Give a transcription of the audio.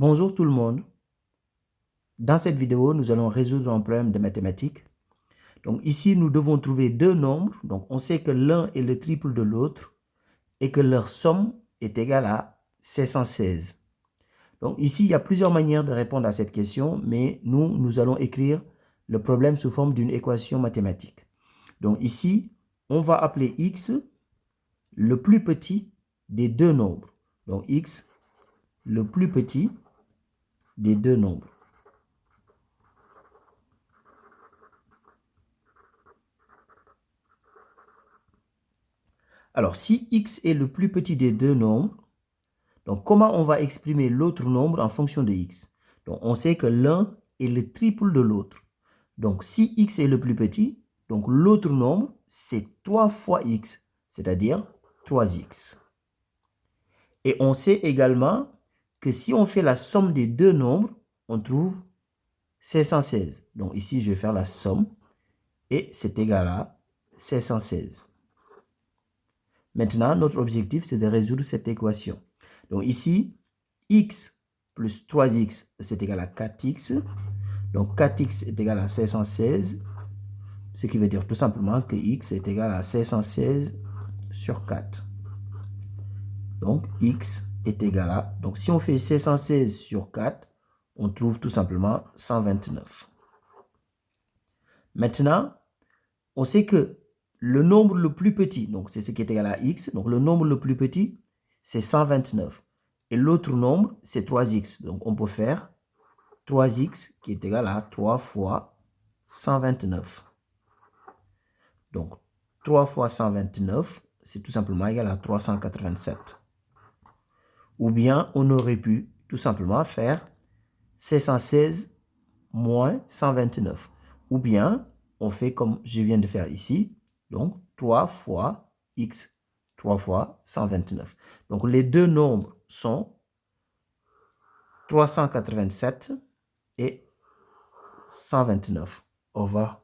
Bonjour tout le monde. Dans cette vidéo, nous allons résoudre un problème de mathématiques. Donc ici, nous devons trouver deux nombres. Donc on sait que l'un est le triple de l'autre et que leur somme est égale à 716. Donc ici, il y a plusieurs manières de répondre à cette question, mais nous allons écrire le problème sous forme d'une équation mathématique. Donc ici, on va appeler x le plus petit des deux nombres. Donc x le plus petit des deux nombres. Alors, si x est le plus petit des deux nombres, donc comment on va exprimer l'autre nombre en fonction de x? Donc, on sait que l'un est le triple de l'autre. Donc, si x est le plus petit, donc l'autre nombre, c'est 3 fois x, c'est-à-dire 3x. Et on sait également que si on fait la somme des deux nombres, on trouve 716. Donc ici, je vais faire la somme et c'est égal à 716. Maintenant, notre objectif, c'est de résoudre cette équation. Donc ici, x plus 3x, c'est égal à 4x. Donc 4x est égal à 716, ce qui veut dire tout simplement que x est égal à 716 sur 4. Donc x est égal à, donc si on fait 716 sur 4, on trouve tout simplement 129. Maintenant, on sait que le nombre le plus petit, donc c'est ce qui est égal à x, donc le nombre le plus petit, c'est 129. Et l'autre nombre, c'est 3x. Donc on peut faire 3x qui est égal à 3 fois 129. Donc 3 fois 129, c'est tout simplement égal à 387. Ou bien on aurait pu tout simplement faire 716 moins 129. Ou bien on fait comme je viens de faire ici, donc 3 fois x, 3 fois 129. Donc les deux nombres sont 387 et 129. Au revoir.